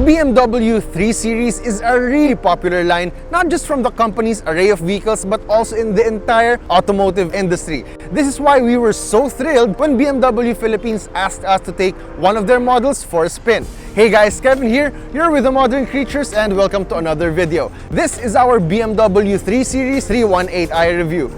BMW 3 Series is a really popular line, not just from the company's array of vehicles, but also in the entire automotive industry. This is why we were so thrilled when BMW Philippines asked us to take one of their models for a spin. Hey guys, Kevin here, you're with the Modern Creatures and welcome to another video. This is our BMW 3 Series 318i review.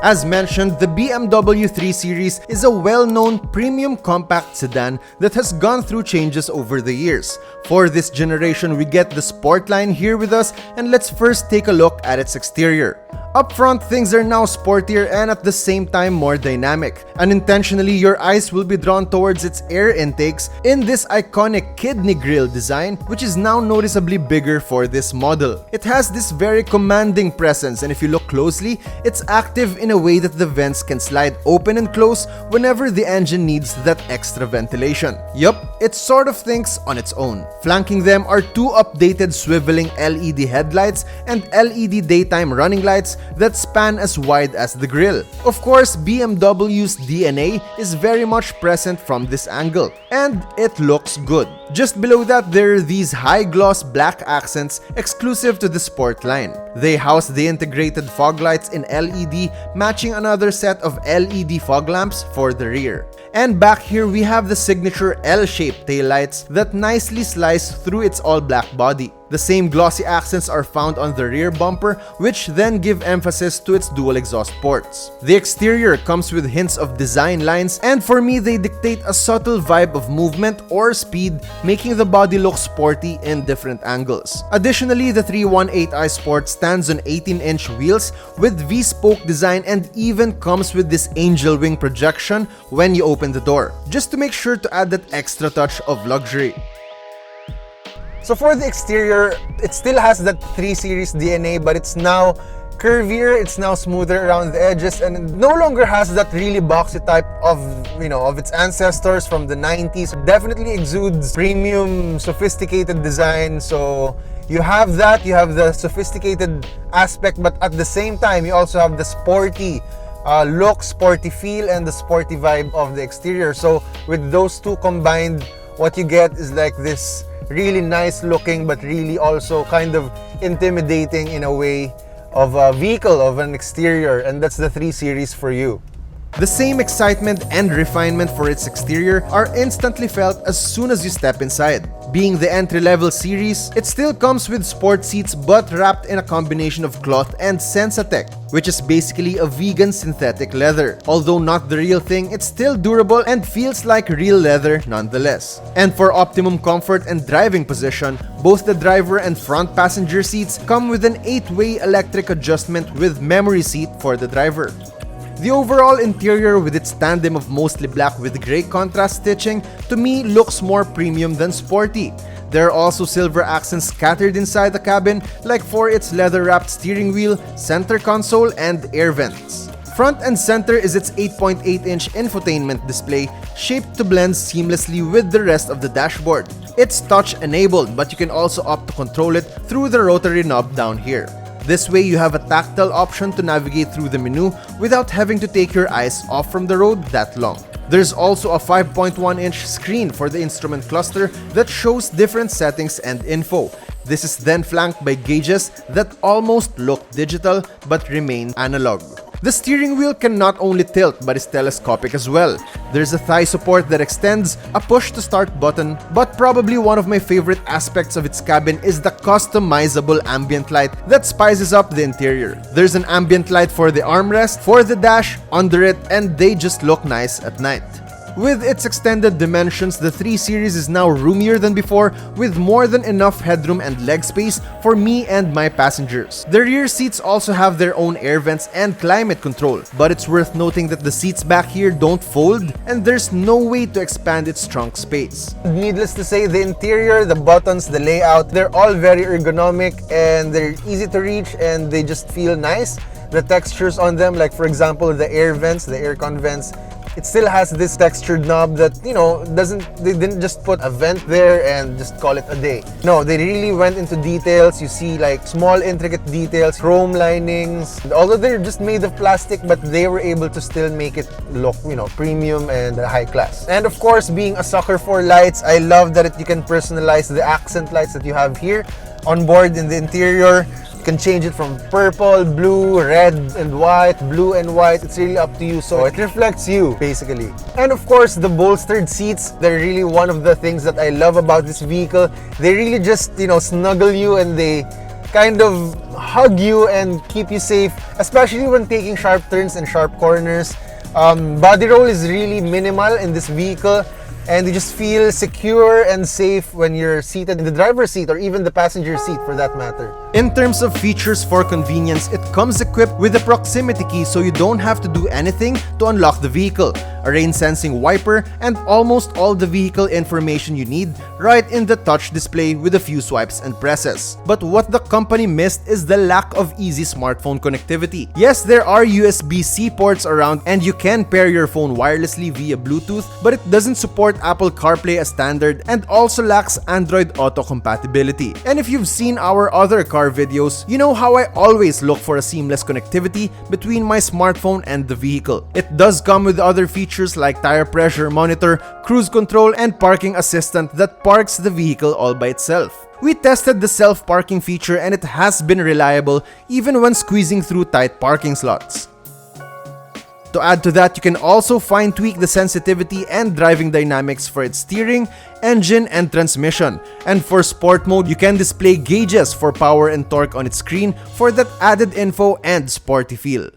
As mentioned, the BMW 3 Series is a well-known premium compact sedan that has gone through changes over the years. For this generation, we get the Sportline here with us, and let's first take a look at its exterior. Up front, things are now sportier and at the same time more dynamic. Unintentionally, your eyes will be drawn towards its air intakes in this iconic kidney grille design, which is now noticeably bigger for this model. It has this very commanding presence, and if you look closely, it's active in a way that the vents can slide open and close whenever the engine needs that extra ventilation. Yup, it sort of thinks on its own. Flanking them are two updated swiveling LED headlights and LED daytime running lights that span as wide as the grille. Of course, BMW's DNA is very much present from this angle, and it looks good. Just below that, there are these high-gloss black accents exclusive to the Sport line. They house the integrated fog lights in LED, matching another set of LED fog lamps for the rear. And back here, we have the signature L-shaped taillights that nicely slice through its all-black body. The same glossy accents are found on the rear bumper, which then give emphasis to its dual exhaust ports. The exterior comes with hints of design lines, and for me, they dictate a subtle vibe of movement or speed, making the body look sporty in different angles. Additionally, the 318i Sport stands on 18-inch wheels with V-spoke design and even comes with this angel wing projection when you open the door, just to make sure to add that extra touch of luxury. So for the exterior, it still has that 3 Series DNA, but it's now curvier, it's now smoother around the edges, and it no longer has that really boxy type of its ancestors from the 90s. It definitely exudes premium, sophisticated design. So you have that, you have the sophisticated aspect, but at the same time, you also have the sporty look, sporty feel, and the sporty vibe of the exterior. So with those two combined, what you get is like this really nice looking but really also kind of intimidating in a way of a vehicle, of an exterior, and that's the 3 Series for you. The same excitement and refinement for its exterior are instantly felt as soon as you step inside. Being the entry-level series, it still comes with sport seats but wrapped in a combination of cloth and Sensatec, which is basically a vegan synthetic leather. Although not the real thing, it's still durable and feels like real leather nonetheless. And for optimum comfort and driving position, both the driver and front passenger seats come with an 8-way electric adjustment with memory seat for the driver. The overall interior, with its tandem of mostly black with grey contrast stitching, to me looks more premium than sporty. There are also silver accents scattered inside the cabin, like for its leather-wrapped steering wheel, center console, and air vents. Front and center is its 8.8-inch infotainment display, shaped to blend seamlessly with the rest of the dashboard. It's touch-enabled, but you can also opt to control it through the rotary knob down here. This way, you have a tactile option to navigate through the menu without having to take your eyes off from the road that long. There's also a 5.1-inch screen for the instrument cluster that shows different settings and info. This is then flanked by gauges that almost look digital but remain analog. The steering wheel can not only tilt but is telescopic as well. There's a thigh support that extends, a push to start button, but probably one of my favorite aspects of its cabin is the customizable ambient light that spices up the interior. There's an ambient light for the armrest, for the dash, under it, and they just look nice at night. With its extended dimensions, the 3 Series is now roomier than before, with more than enough headroom and leg space for me and my passengers. The rear seats also have their own air vents and climate control, but it's worth noting that the seats back here don't fold, and there's no way to expand its trunk space. Needless to say, the interior, the buttons, the layout, they're all very ergonomic and they're easy to reach and they just feel nice. The textures on them, like for example the air vents, the aircon vents, it still has this textured knob that, they didn't just put a vent there and just call it a day. No, they really went into details. You see like small intricate details, chrome linings. Although they're just made of plastic, but they were able to still make it look, premium and high class. And of course, being a sucker for lights, I love that you can personalize the accent lights that you have here on board in the interior. You can change it from purple, blue, red and white, blue and white. It's really up to you. So it reflects you, basically. And of course, the bolstered seats, they're really one of the things that I love about this vehicle. They really just, snuggle you and they kind of hug you and keep you safe, especially when taking sharp turns and sharp corners. Body roll is really minimal in this vehicle, and you just feel secure and safe when you're seated in the driver's seat or even the passenger seat for that matter. In terms of features for convenience, it comes equipped with a proximity key so you don't have to do anything to unlock the vehicle, a rain-sensing wiper, and almost all the vehicle information you need right in the touch display with a few swipes and presses. But what the company missed is the lack of easy smartphone connectivity. Yes, there are USB-C ports around and you can pair your phone wirelessly via Bluetooth, but it doesn't support Apple CarPlay as standard and also lacks Android Auto compatibility. And if you've seen our other car videos, you know how I always look for a seamless connectivity between my smartphone and the vehicle. It does come with other features like tire pressure monitor, cruise control, and parking assistant that parks the vehicle all by itself. We tested the self-parking feature and it has been reliable even when squeezing through tight parking slots. To add to that, you can also fine-tweak the sensitivity and driving dynamics for its steering, engine, and transmission. And for sport mode, you can display gauges for power and torque on its screen for that added info and sporty feel.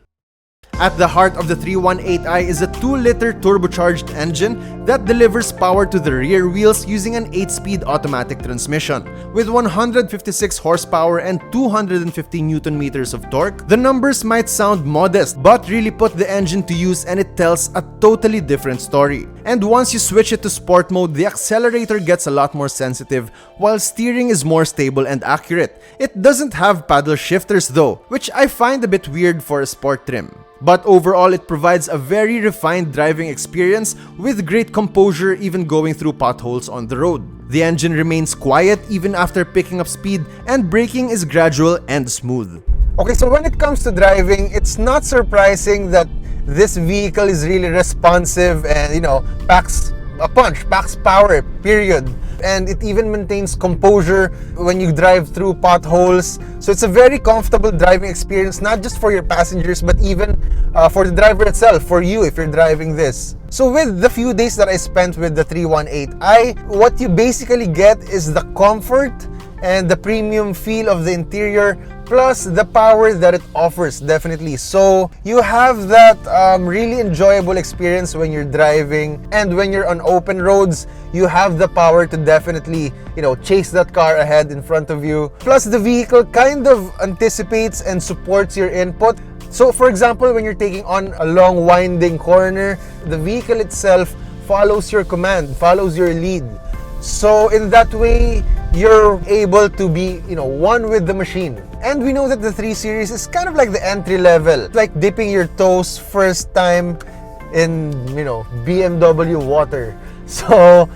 At the heart of the 318i is a 2-liter turbocharged engine that delivers power to the rear wheels using an 8-speed automatic transmission. With 156 horsepower and 250 Newton meters of torque, the numbers might sound modest, but really put the engine to use and it tells a totally different story. And once you switch it to sport mode, the accelerator gets a lot more sensitive, while steering is more stable and accurate. It doesn't have paddle shifters though, which I find a bit weird for a sport trim. But overall, it provides a very refined driving experience with great composure even going through potholes on the road. The engine remains quiet even after picking up speed, and braking is gradual and smooth. Okay, so when it comes to driving, it's not surprising that this vehicle is really responsive and, packs a punch, packs power, period. And it even maintains composure when you drive through potholes. So it's a very comfortable driving experience, not just for your passengers, but even for the driver itself, for you if you're driving this. So with the few days that I spent with the 318i, what you basically get is the comfort and the premium feel of the interior, plus the power that it offers, definitely. So you have that really enjoyable experience when you're driving, and when you're on open roads, you have the power to definitely, chase that car ahead in front of you. Plus the vehicle kind of anticipates and supports your input. So for example, when you're taking on a long winding corner, the vehicle itself follows your command, follows your lead. So in that way, you're able to be, one with the machine. And we know that the 3 Series is kind of like the entry level, like dipping your toes first time in, BMW water. So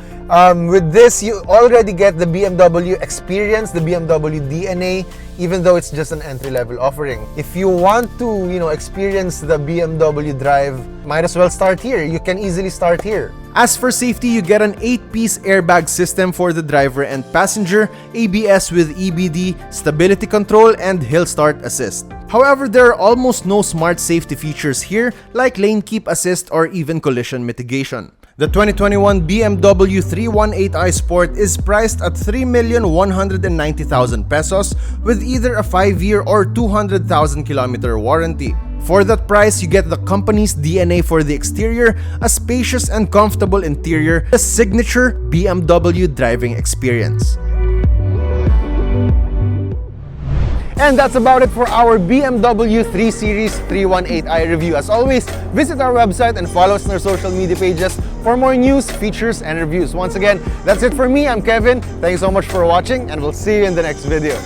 with this, you already get the BMW experience, the BMW DNA, even though it's just an entry-level offering. If you want to, experience the BMW drive, might as well start here. You can easily start here. As for safety, you get an 8-piece airbag system for the driver and passenger, ABS with EBD, stability control, and hill start assist. However, there are almost no smart safety features here, like lane keep assist or even collision mitigation. The 2021 BMW 318i Sport is priced at 3,190,000 pesos with either a 5-year or 200,000 kilometer warranty. For that price, you get the company's DNA for the exterior, a spacious and comfortable interior, a signature BMW driving experience. And that's about it for our BMW 3 Series 318i review. As always, visit our website and follow us on our social media pages for more news, features, and reviews. Once again, that's it for me. I'm Kevin. Thank you so much for watching, and we'll see you in the next video.